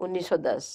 1910,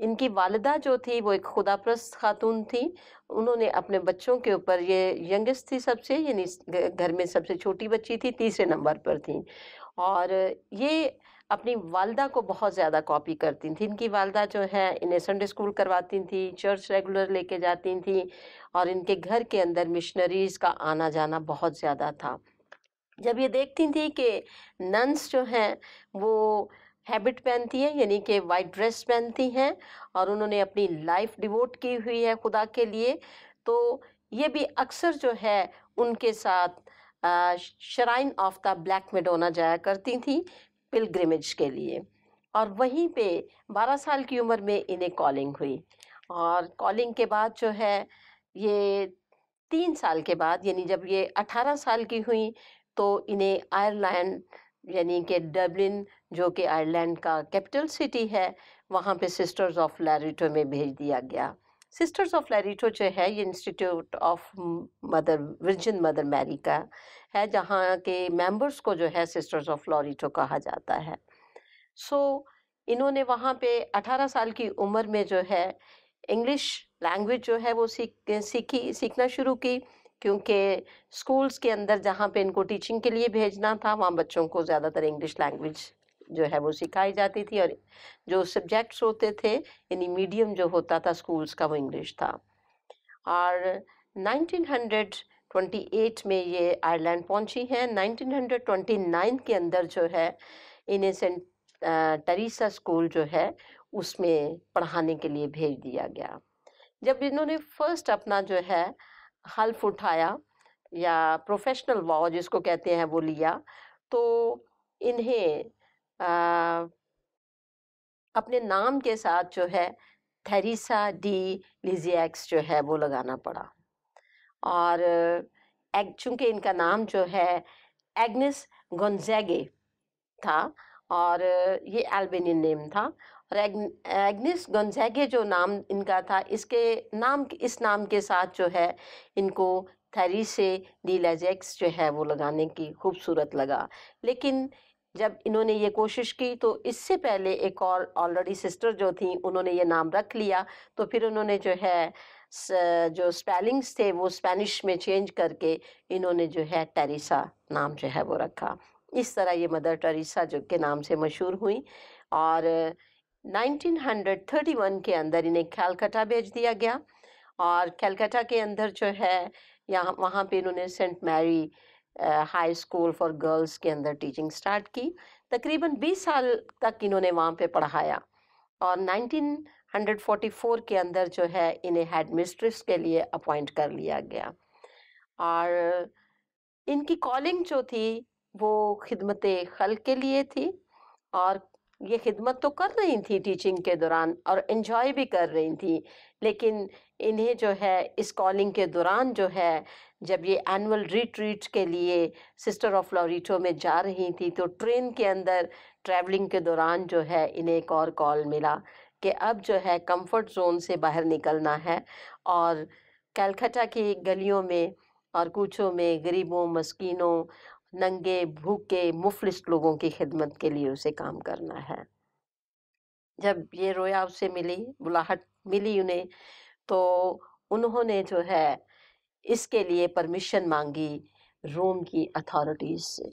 ان کی والدہ جو تھی وہ ایک خدا پرست خاتون تھی. انہوں نے اپنے بچوں کے اوپر، یہ ینگسٹ تھی سب سے، یعنی گھر میں سب سے چھوٹی بچی تھی، تیسرے نمبر پر تھی. اور یہ اپنی والدہ کو بہت زیادہ کاپی کرتی تھیں. ان کی والدہ جو ہے انہیں سنڈے اسکول کرواتی تھیں، چرچ ریگولر لے کے جاتی تھیں، اور ان کے گھر کے اندر مشنریز کا آنا جانا بہت زیادہ تھا. جب یہ دیکھتی تھیں کہ ننس جو ہیں وہ ہیبٹ پہنتی ہیں، یعنی کہ وائٹ ڈریس پہنتی ہیں، اور انہوں نے اپنی لائف ڈیووٹ کی ہوئی ہے خدا کے لیے، تو یہ بھی اکثر جو ہے ان کے ساتھ shrine of the black Madonna جایا کرتی تھیں پلگرمیج کے لیے. اور وہیں پہ 12 سال کی عمر میں انہیں کالنگ ہوئی، اور کالنگ کے بعد جو ہے یہ 3 سال کے بعد، یعنی جب یہ 18 سال کی ہوئی، تو انہیں آئرلینڈ، یعنی کہ ڈبلن جو کہ آئرلینڈ کا کیپٹل سٹی ہے، وہاں پہ سسٹرز آف لیریٹو میں بھیج دیا گیا. سسٹرز آف لیریٹو جو ہے یہ Institute of Mother Virgin Mother Mary کا ہے، جہاں کے ممبرس کو جو ہے سسٹرز آف لیریٹو کہا جاتا ہے. سو انہوں نے وہاں پہ 18 سال کی عمر میں جو ہے انگلش لینگویج جو ہے وہ سیکھنا شروع کی، کیونکہ اسکولس کے اندر جہاں پہ ان کو ٹیچنگ کے لیے بھیجنا تھا وہاں بچوں کو زیادہ تر انگلش لینگویج جو ہے وہ سکھائی جاتی تھی، اور جو سبجیکٹس ہوتے تھے، یعنی میڈیم جو ہوتا تھا اسکولس کا، وہ انگلش تھا. اور 1928 میں یہ آئرلینڈ پہنچی ہیں. 1929 کے اندر جو ہے انہیں سینٹ ٹریسا اسکول جو ہے اس میں پڑھانے کے لیے بھیج دیا گیا. جب انہوں نے فرسٹ اپنا جو ہے حلف اٹھایا یا پروفیشنل واو جس کو کہتے ہیں وہ لیا، تو انہیں اپنے نام کے ساتھ جو ہے تھیریسا ڈی لیزیکس جو ہے وہ لگانا پڑا. اور چونکہ ان کا نام جو ہے ایگنس گونزیگے تھا، اور یہ البینین نیم تھا، اور ایگنس گونزیگے جو نام ان کا تھا، اس نام کے ساتھ جو ہے ان کو تھیریسے ڈی لیزیکس جو ہے وہ لگانے کی خوبصورت لگا. لیکن جب انہوں نے یہ کوشش کی تو اس سے پہلے ایک اور آلریڈی سسٹر جو تھیں انہوں نے یہ نام رکھ لیا، تو پھر انہوں نے جو ہے جو اسپیلنگس تھے وہ اسپینش میں چینج کر کے انہوں نے جو ہے ٹیریسا نام جو ہے وہ رکھا. اس طرح یہ مدر ٹریسا جو کے نام سے مشہور ہوئی. اور 1931 کے اندر انہیں کیلکٹا بھیج دیا گیا، اور کیلکٹا کے اندر جو ہے وہاں پہ انہوں نے سینٹ میری ہائی اسکول فار گرلز کے اندر ٹیچنگ سٹارٹ کی. تقریباً 20 سال تک انہوں نے وہاں پہ پڑھایا، اور 1944 کے اندر جو ہے انہیں ہیڈ مسٹریس کے لیے اپوائنٹ کر لیا گیا. اور ان کی کالنگ جو تھی وہ خدمت خلق کے لیے تھی، اور یہ خدمت تو کر رہی تھی ٹیچنگ کے دوران اور انجوائے بھی کر رہی تھی. لیکن انہیں جو ہے اس کالنگ کے دوران جو ہے جب یہ اینول ریٹریٹ کے لیے سسٹر آف لیریٹو میں جا رہی تھی، تو ٹرین کے اندر ٹریولنگ کے دوران جو ہے انہیں ایک اور کال ملا کہ اب جو ہے کمفرٹ زون سے باہر نکلنا ہے، اور کلکتہ کی گلیوں میں اور کوچوں میں غریبوں، مسکینوں، ننگے بھوکے مفلس لوگوں کی خدمت کے لیے اسے کام کرنا ہے. جب یہ رویا اس سے ملی، بلاہٹ ملی انہیں، تو انہوں نے جو ہے اس کے لیے پرمیشن مانگی روم کی اتھارٹیز سے.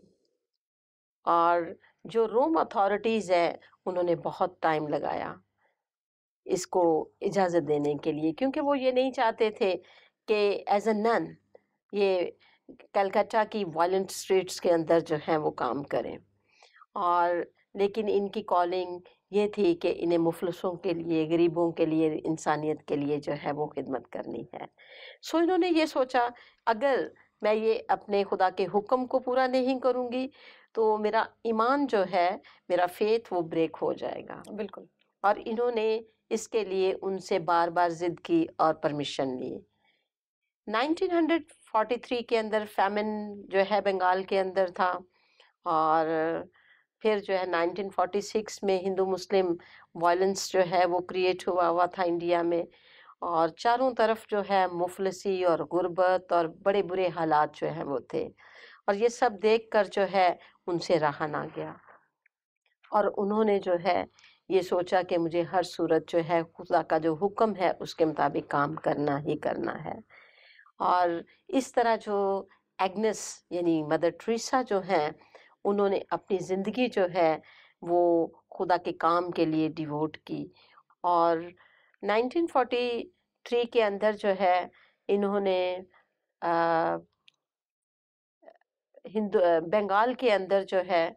اور جو روم اتھارٹیز ہیں انہوں نے بہت ٹائم لگایا اس کو اجازت دینے کے لیے، کیونکہ وہ یہ نہیں چاہتے تھے کہ ایز اے نن یہ کلکتہ کی وائلنٹ اسٹریٹس کے اندر جو ہیں وہ کام کریں. اور لیکن ان کی کالنگ یہ تھی کہ انہیں مفلسوں کے لیے، غریبوں کے لیے، انسانیت کے لیے جو ہے وہ خدمت کرنی ہے. سو انہوں نے یہ سوچا اگر میں یہ اپنے خدا کے حکم کو پورا نہیں کروں گی تو میرا ایمان جو ہے، میرا فیتھ وہ بریک ہو جائے گا. بالکل. اور انہوں نے اس کے لیے ان سے بار بار ضد کی اور پرمیشن لی. 1943 کے اندر فیمن جو ہے بنگال کے اندر تھا، اور پھر جو ہے 1946 میں ہندو مسلم وائلنس جو ہے وہ کریٹ ہوا تھا انڈیا میں، اور چاروں طرف جو ہے مفلسی اور غربت اور بڑے برے حالات جو ہیں وہ تھے. اور یہ سب دیکھ کر جو ہے ان سے رہا نہ گیا، اور انہوں نے جو ہے یہ سوچا کہ مجھے ہر صورت جو ہے خدا کا جو حکم ہے اس کے مطابق کام کرنا ہی کرنا ہے. اور اس طرح جو ایگنس یعنی مدر ٹریسا جو ہیں انہوں نے اپنی زندگی جو ہے وہ خدا کے کام کے لیے ڈیووٹ کی. اور 1943 کے اندر جو ہے انہوں نے بنگال کے اندر جو ہے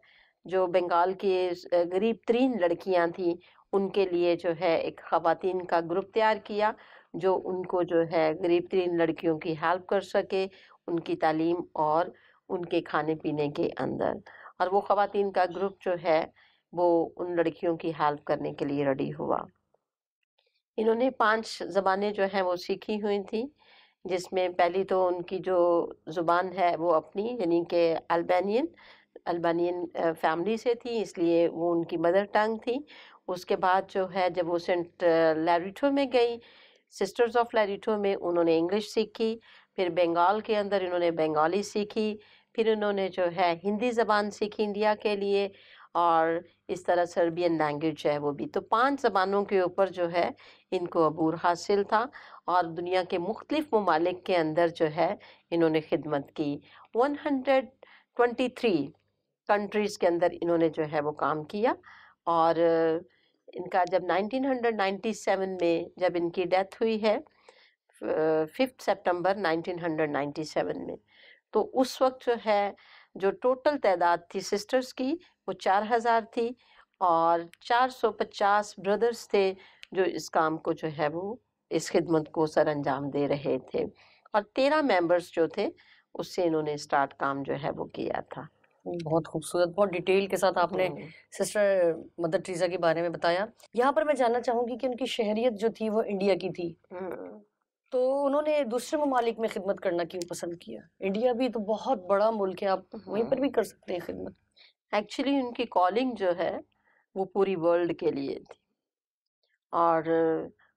جو بنگال کی غریب ترین لڑکیاں تھیں ان کے لیے جو ہے ایک خواتین کا گروپ تیار کیا جو ان کو جو ہے غریب ترین لڑکیوں کی ہیلپ کر سکے ان کی تعلیم اور ان کے کھانے پینے کے اندر. اور وہ خواتین کا گروپ جو ہے وہ ان لڑکیوں کی ہیلپ کرنے کے لیے ریڈی ہوا. انہوں نے 5 زبانیں جو ہیں وہ سیکھی ہوئی تھیں جس میں پہلی تو ان کی جو زبان ہے وہ اپنی یعنی کہ البانین فیملی سے تھی اس لیے وہ ان کی مدر ٹنگ تھی. اس کے بعد جو ہے جب وہ سینٹ لیریٹو میں گئی سسٹرز آف لیریٹو میں انہوں نے انگلش سیکھی. پھر بنگال کے اندر انہوں نے بنگالی سیکھی. پھر انہوں نے جو ہے ہندی زبان سیکھی انڈیا کے لیے اور اس طرح سربین لینگویج ہے وہ بھی. تو 5 زبانوں کے اوپر جو ہے ان کو عبور حاصل تھا اور دنیا کے مختلف ممالک کے اندر جو ہے انہوں نے خدمت کی. 123 کنٹریز کے اندر انہوں نے جو ہے وہ کام کیا. اور ان کا جب 1997 میں جب ان کی ڈیتھ ہوئی ہے 5 سپٹمبر 1997 میں تو اس وقت جو ہے جو ٹوٹل تعداد تھی سسٹرز کی وہ 4000 تھی اور 450 بردرز تھے جو اس کام کو جو ہے وہ اس خدمت کو سر انجام دے رہے تھے. اور 13 ممبرز جو تھے اس سے انہوں نے سٹارٹ کام جو ہے وہ کیا تھا. بہت خوبصورت بہت ڈیٹیل کے ساتھ آپ نے سسٹر مدر ٹریسا کے بارے میں بتایا. یہاں پر میں جاننا چاہوں گی کہ ان کی شہریت جو تھی وہ انڈیا کی تھی تو انہوں نے دوسرے ممالک میں خدمت کرنا کیوں پسند کیا؟ انڈیا بھی تو بہت بڑا ملک ہے آپ وہیں پر بھی کر سکتے ہیں خدمت. ایکچولی ان کی کالنگ جو ہے وہ پوری ورلڈ کے لیے تھی اور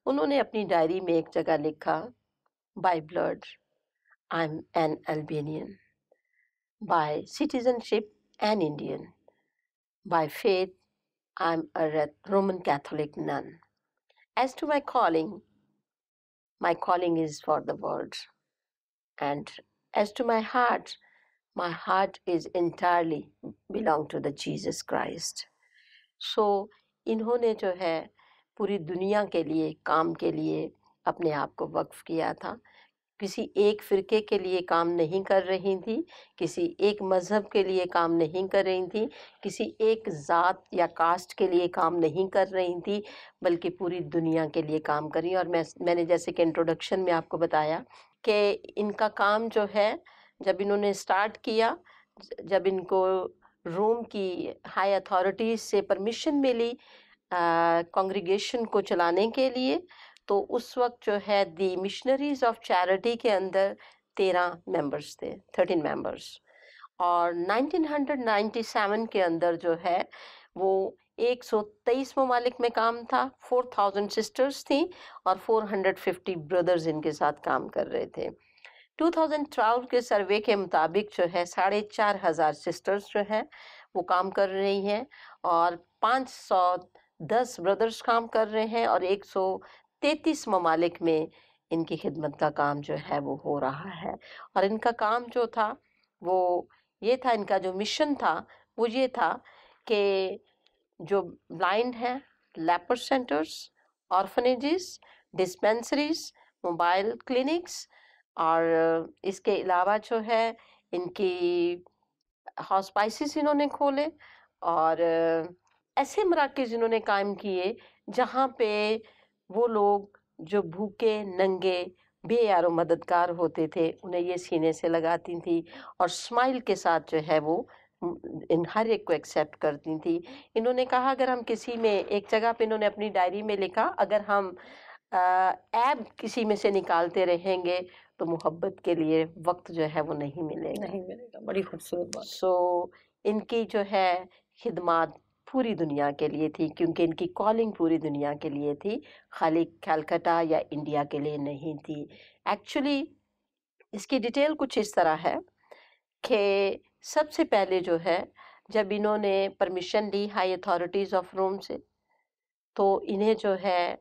انہوں نے اپنی ڈائری میں ایک جگہ لکھا by blood I am an Albanian by citizenship an Indian, by faith I'm a Roman Catholic nun. As to my calling is for the world, and as to my heart is entirely belong to the Jesus Christ. So انہوں نے جو ہے پوری دنیا کے لیے کام کے لیے اپنے آپ کو وقف کیا تھا. کسی ایک فرقے کے لیے کام نہیں کر رہی تھی, کسی ایک مذہب کے لیے کام نہیں کر رہی تھی, کسی ایک ذات یا کاسٹ کے لیے کام نہیں کر رہی تھی, بلکہ پوری دنیا کے لیے کام کر رہی. اور میں نے جیسے کہ انٹروڈکشن میں آپ کو بتایا کہ ان کا کام جو ہے جب انہوں نے سٹارٹ کیا, جب ان کو روم کی ہائی اتھارٹیز سے پرمیشن ملی کانگریگیشن کو چلانے کے لیے, تو اس وقت جو ہے دی مشنریز آف چیریٹی کے اندر 13 ممبرس تھے 13 ممبرس. اور 1997 کے اندر جو ہے وہ 123 ممالک میں کام تھا, 4000 سسٹرز تھیں اور 450 بردرز ان کے ساتھ کام کر رہے تھے. 2012 کے سروے کے مطابق جو ہے 4500 سسٹرز جو ہیں وہ کام کر رہی ہیں اور 510 بردرز کام کر رہے ہیں اور 133 ممالک میں ان کی خدمت کا کام جو ہے وہ ہو رہا ہے. اور ان کا کام جو تھا وہ یہ تھا, ان کا جو مشن تھا وہ یہ تھا کہ جو بلائنڈ ہیں لیپر سینٹرز, آرفنیجز, ڈسپینسریز, موبائل کلینکس اور اس کے علاوہ جو ہے ان کی ہاسپائسز انہوں نے کھولے اور ایسے مراکز انہوں نے قائم کیے جہاں پہ وہ لوگ جو بھوکے ننگے بے یار و مددگار ہوتے تھے انہیں یہ سینے سے لگاتی تھی اور اسمائل کے ساتھ جو ہے وہ ان ہر ایک کو ایکسیپٹ کرتی تھی. انہوں نے کہا اگر ہم کسی میں ایک جگہ پہ انہوں نے اپنی ڈائری میں لکھا اگر ہم عیب کسی میں سے نکالتے رہیں گے تو محبت کے لیے وقت جو ہے وہ نہیں ملے گا. بڑی خوبصورت بات. سو ان کی جو ہے خدمات پوری دنیا کے لیے تھی کیونکہ ان کی کالنگ پوری دنیا کے لیے تھی, خالی کلکتہ یا انڈیا کے لیے نہیں تھی. ایکچولی اس کی ڈیٹیل کچھ اس طرح ہے کہ سب سے پہلے جو ہے جب انہوں نے پرمیشن لی ہائی اتھارٹیز آف روم سے تو انہیں جو ہے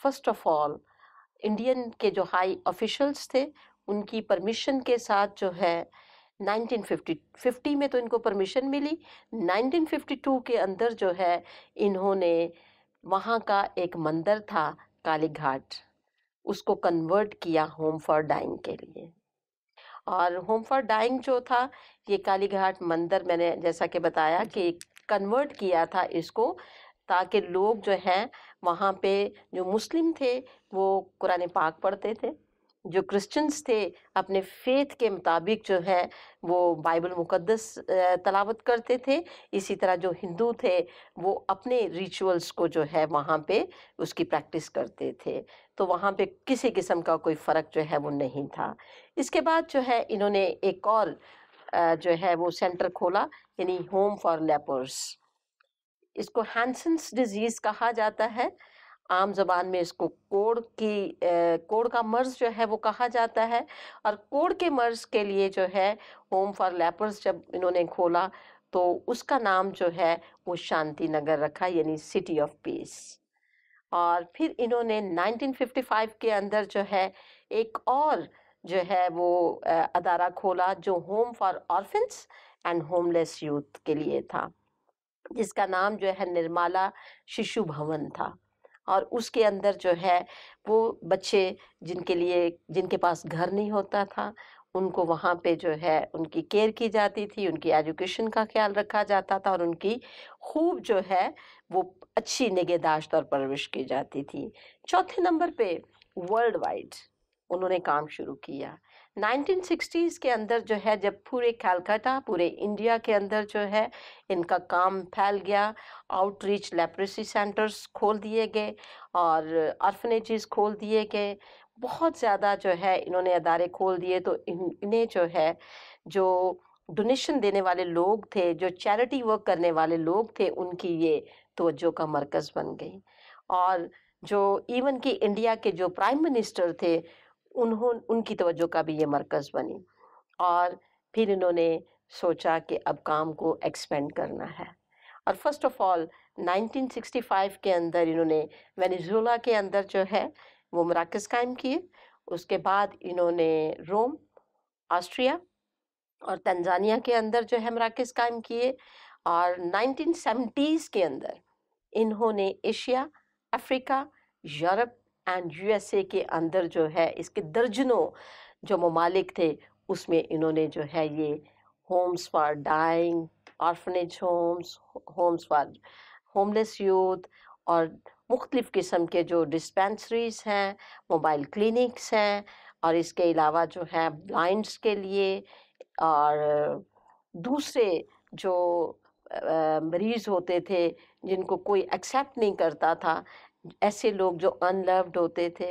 فرسٹ آف آل انڈین کے جو ہائی آفیشلس تھے ان کی پرمیشن کے ساتھ جو ہے 1950 میں تو ان کو پرمیشن ملی، 1952 کے اندر جو ہے انہوں نے وہاں کا ایک مندر تھا کالی گھاٹ، اس کو کنورٹ کیا ہوم فار ڈائنگ کے لیے. اور ہوم فار ڈائنگ جو تھا یہ کالی گھاٹ مندر میں نے جیسا کہ بتایا کہ کنورٹ کیا تھا اس کو، تاکہ لوگ جو ہیں وہاں پہ جو مسلم تھے وہ قرآن پاک پڑھتے تھے، جو کرسچنز تھے اپنے فیتھ کے مطابق جو ہے وہ بائبل مقدس تلاوت کرتے تھے، اسی طرح جو ہندو تھے وہ اپنے ریچولز کو جو ہے وہاں پہ اس کی پریکٹس کرتے تھے. تو وہاں پہ کسی قسم کا کوئی فرق جو ہے وہ نہیں تھا. اس کے بعد جو ہے انہوں نے ایک اور جو ہے وہ سینٹر کھولا، یعنی ہوم فار لیپرس. اس کو ہینسنس ڈیزیز کہا جاتا ہے، عام زبان میں اس کو کوڑ کا مرض جو ہے وہ کہا جاتا ہے. اور کوڑ کے مرض کے لیے جو ہے ہوم فار لیپرس جب انہوں نے کھولا تو اس کا نام جو ہے وہ شانتی نگر رکھا، یعنی سٹی آف پیس. اور پھر انہوں نے 1955 کے اندر جو ہے ایک اور جو ہے وہ ادارہ کھولا جو home for orphans and home less youth کے لیے تھا، جس کا نام جو ہے نرمالا ششو بھون تھا. اور اس کے اندر جو ہے وہ بچے جن کے پاس گھر نہیں ہوتا تھا ان کو وہاں پہ جو ہے ان کی کیئر کی جاتی تھی، ان کی ایجوکیشن کا خیال رکھا جاتا تھا اور ان کی خوب جو ہے وہ اچھی نگہداشت اور پرورش کی جاتی تھی. چوتھے نمبر پہ ورلڈ وائڈ انہوں نے کام شروع کیا. 1960s کے اندر جو ہے جب پورے کلکتہ پورے انڈیا کے اندر جو ہے ان کا کام پھیل گیا، آؤٹ ریچ لیپریسی سینٹرز کھول دیے گئے اور آرفنیجز کھول دیے گئے، بہت زیادہ جو ہے انہوں نے ادارے کھول دیے. تو انہیں جو ہے جو ڈونیشن دینے والے لوگ تھے، جو چیریٹی ورک کرنے والے لوگ تھے، ان کی یہ توجہ کا مرکز بن گئی. اور جو ایون کہ انڈیا کے جو پرائم منسٹر تھے ان کی توجہ کا بھی یہ مرکز بنی. اور پھر انہوں نے سوچا کہ اب کام کو ایکسپینڈ کرنا ہے. اور فرسٹ آف آل 1965 کے اندر انہوں نے وینیزویلا کے اندر جو ہے وہ مراکز قائم کیے. اس کے بعد انہوں نے روم، آسٹریا اور تنزانیہ کے اندر جو ہے مراکز قائم کیے. اور 1970s کے اندر انہوں نے Asia, Africa, Europe and U S A کے اندر جو ہے اس کے درجنوں جو ممالک تھے اس میں انہوں نے جو ہے یہ homes for dying, orphanage homes for homeless youth اور مختلف قسم کے جو ڈسپینسریز ہیں، موبائل کلینکس ہیں، اور اس کے علاوہ جو ہے بلائنڈس کے لیے اور دوسرے جو مریض ہوتے تھے جن کو کوئی ایکسیپٹ نہیں کرتا تھا، ایسے لوگ جو ان لوڈ ہوتے تھے،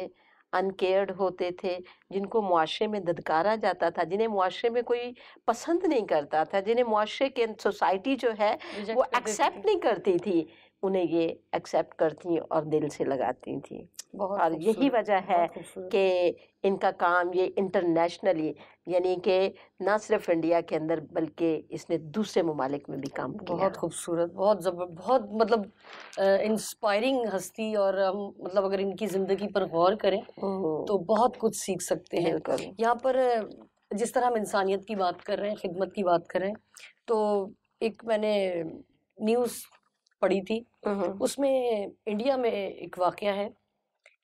ان کیئرڈ ہوتے تھے، جن کو معاشرے میں دھتکارا جاتا تھا، جنہیں معاشرے میں کوئی پسند نہیں کرتا تھا، جنہیں معاشرے کے سوسائٹی جو ہے وہ ایکسیپٹ نہیں کرتی تھی، انہیں یہ ایکسیپٹ کرتی اور دل سے لگاتی تھیں. اور یہی وجہ ہے کہ ان کا کام یہ انٹرنیشنلی، یعنی کہ نہ صرف انڈیا کے اندر بلکہ اس نے دوسرے ممالک میں بھی کام کیا. بہت خوبصورت، بہت مطلب انسپائرنگ ہستی. اور ہم مطلب اگر ان کی زندگی پر غور کریں تو بہت کچھ سیکھ سکتے ہیں. یہاں پر جس طرح ہم انسانیت کی بات کر رہے ہیں، خدمت کی بات کر رہے ہیں، تو ایک میں نے نیوز پڑھی تھی، اس میں انڈیا میں ایک واقعہ ہے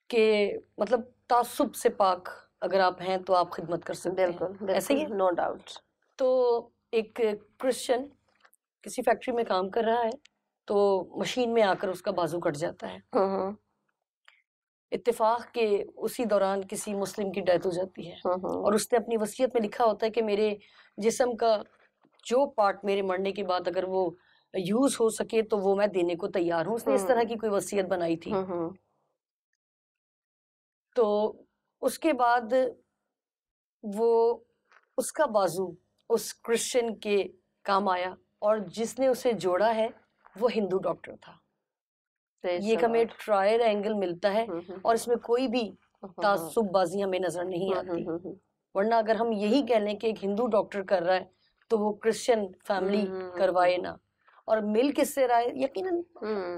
کہ مطلب تعصب سے پاک اگر آپ ہیں تو آپ خدمت کر سکتے ہیں. بالکل ایسے ہی نو ڈاؤٹ. تو ایک کرسچن کسی فیکٹری میں کام کر رہا ہے تو مشین میں آ کر اس کا بازو کٹ جاتا ہے. اتفاق کے اسی دوران کسی مسلم کی ڈیتھ ہو جاتی ہے اور اس نے اپنی وصیت میں لکھا ہوتا ہے کہ میرے جسم کا جو پارٹ میرے مرنے کے بعد اگر وہ یوز ہو سکے تو وہ میں دینے کو تیار ہوں. اس نے اس طرح کی کوئی وصیت بنائی تھی. تو اس کے بعد وہ اس کا بازو اس کرسچن کے کام آیا اور جس نے اسے جوڑا ہے وہ ہندو ڈاکٹر تھا. یہ ہمیں ٹرائل اینگل ملتا ہے اور اس میں کوئی بھی تعصب بازی ہمیں نظر نہیں آتی. ورنہ اگر ہم یہی کہہ لیں کہ ایک ہندو ڈاکٹر کر رہا ہے تو وہ کرسچن فیملی کروائے نا. اور مل کس سے رہا ہے، یقیناً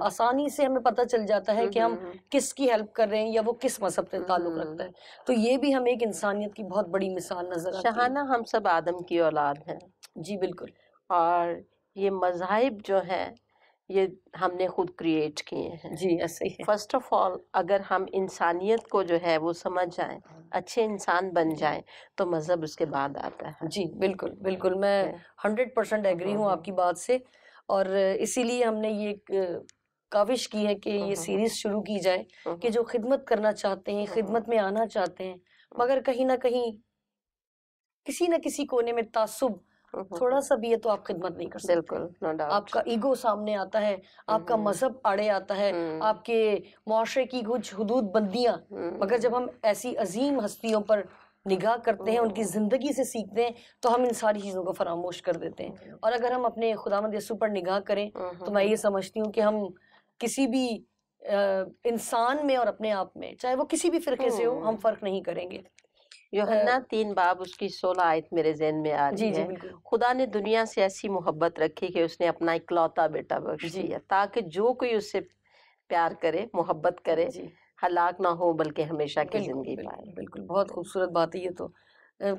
آسانی سے ہمیں پتہ چل جاتا ہے کہ ہم کس کی ہیلپ کر رہے ہیں یا وہ کس مذہب سے تعلق رکھتا ہے. تو یہ بھی ہمیں ایک انسانیت کی بہت بڑی مثال نظر آتی ہے. شہانہ ہم سب آدم کی اولاد ہیں. جی بالکل. اور یہ مذاہب جو ہیں یہ ہم نے خود کریٹ کیے ہیں. جی ایسے ہی. فرسٹ آف آل اگر ہم انسانیت کو جو ہے وہ سمجھ جائیں، اچھے انسان بن جائیں، تو مذہب اس کے بعد آتا ہے. جی بالکل بالکل، میں 100% ایگری ہوں آپ کی بات سے. اور اسی لیے ہم نے یہ کاوش کی ہے کہ یہ سیریز شروع کی جائے کہ جو خدمت کرنا چاہتے ہیں، خدمت میں آنا چاہتے ہیں، مگر کہیں نہ کہیں کسی نہ کسی کونے میں تعصب تھوڑا سا بھی ہے تو آپ خدمت نہیں کر سکتے. بالکل، آپ کا ایگو سامنے آتا ہے، آپ کا مذہب آڑے آتا ہے، آپ کے معاشرے کی کچھ حدود بندیاں. مگر جب ہم ایسی عظیم ہستیوں پر نگاہ کرتے ہیں، ان کی زندگی سے سیکھتے ہیں، تو ہم ان ساری چیزوں کو فراموش کر دیتے ہیں. اور اگر ہم اپنے خداوند یسوع پر نگاہ کریں تو میں یہ سمجھتی ہوں کہ ہم کسی بھی انسان میں اور اپنے آپ میں، چاہے وہ کسی بھی فرقے سے ہو، ہم فرق نہیں کریں گے. یوحنا 3 باب اس کی 16 آیت میرے ذہن میں آ رہی ہے. خدا نے دنیا سے ایسی محبت رکھی کہ اس نے اپنا اکلوتا بیٹا بخش دیا تاکہ جو کوئی اس سے پیار کرے، محبت کرے، ہلاک نہ ہو بلکہ ہمیشہ کی زندگی پائے. بالکل، بہت خوبصورت بات ہے یہ تو.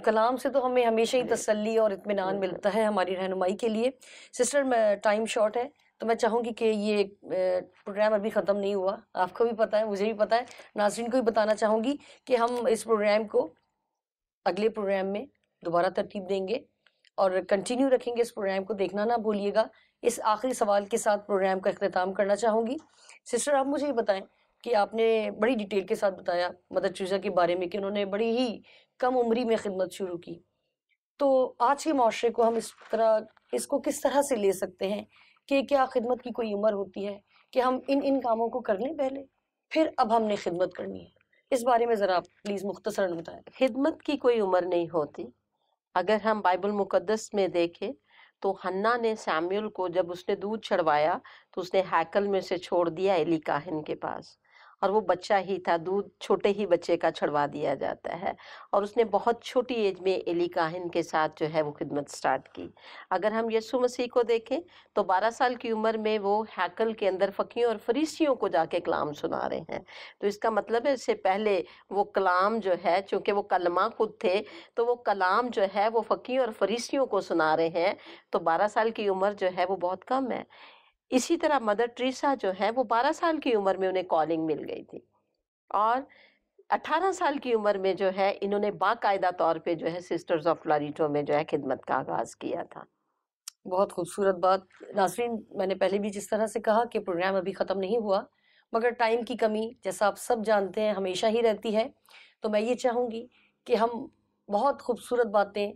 کلام سے تو ہمیں ہمیشہ ہی تسلی اور اطمینان ملتا ہے ہماری رہنمائی کے لیے. سسٹر ٹائم شارٹ ہے تو میں چاہوں گی کہ یہ پروگرام ابھی ختم نہیں ہوا. آپ کو بھی پتہ ہے، مجھے بھی پتہ ہے، ناظرین کو بھی بتانا چاہوں گی کہ ہم اس پروگرام کو اگلے پروگرام میں دوبارہ ترتیب دیں گے اور کنٹینیو رکھیں گے. اس پروگرام کو دیکھنا نہ بھولیے گا. اس آخری سوال کے ساتھ پروگرام کا اختتام کرنا چاہوں گی. سسٹر آپ مجھے یہ بتائیں کہ آپ نے بڑی ڈیٹیل کے ساتھ بتایا مدر ٹریسا کے بارے میں کہ انہوں نے بڑی ہی کم عمری میں خدمت شروع کی. تو آج کے معاشرے کو ہم اس کو کس طرح سے لے سکتے ہیں کہ کیا خدمت کی کوئی عمر ہوتی ہے کہ ہم ان کاموں کو کر لیں پہلے، پھر اب ہم نے خدمت کرنی ہے؟ اس بارے میں ذرا پلیز مختصراً بتائیں. خدمت کی کوئی عمر نہیں ہوتی. اگر ہم بائبل مقدس میں دیکھیں تو حنا نے سیموئل کو جب اس نے دودھ چڑھوایا تو اس نے ہیکل میں سے چھوڑ دیا ایلی کاہن کے پاس، اور وہ بچہ ہی تھا، دودھ چھوٹے ہی بچے کا چھڑوا دیا جاتا ہے، اور اس نے بہت چھوٹی ایج میں ایلی کاہن کے ساتھ جو ہے وہ خدمت سٹارٹ کی. اگر ہم یسوع مسیح کو دیکھیں تو 12 سال کی عمر میں وہ ہیکل کے اندر فقیوں اور فریسیوں کو جا کے کلام سنا رہے ہیں. تو اس کا مطلب ہے اس سے پہلے وہ کلام جو ہے، چونکہ وہ کلمہ خود تھے، تو وہ کلام جو ہے وہ فقیوں اور فریسیوں کو سنا رہے ہیں. تو 12 سال کی عمر جو ہے وہ بہت کم ہے. اسی طرح مدر ٹریسا جو ہے وہ 12 سال کی عمر میں انہیں کالنگ مل گئی تھی، اور 18 سال کی عمر میں جو ہے انہوں نے باقاعدہ طور پہ جو ہے سسٹرز آف لاریٹو میں جو ہے خدمت کا آغاز کیا تھا. بہت خوبصورت بات. ناظرین، میں نے پہلے بھی جس طرح سے کہا کہ پروگرام ابھی ختم نہیں ہوا، مگر ٹائم کی کمی جیسا آپ سب جانتے ہیں ہمیشہ ہی رہتی ہے. تو میں یہ چاہوں گی کہ ہم بہت خوبصورت باتیں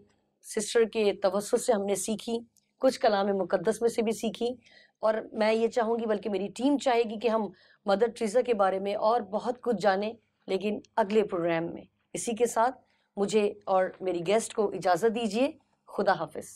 سسٹر کے توسط سے ہم نے سیکھی، کچھ کلام مقدس میں سے بھی سیکھی، اور میں یہ چاہوں گی، بلکہ میری ٹیم چاہے گی کہ ہم مدر ٹریسا کے بارے میں اور بہت کچھ جانیں، لیکن اگلے پروگرام میں. اسی کے ساتھ مجھے اور میری گیسٹ کو اجازت دیجیے. خدا حافظ.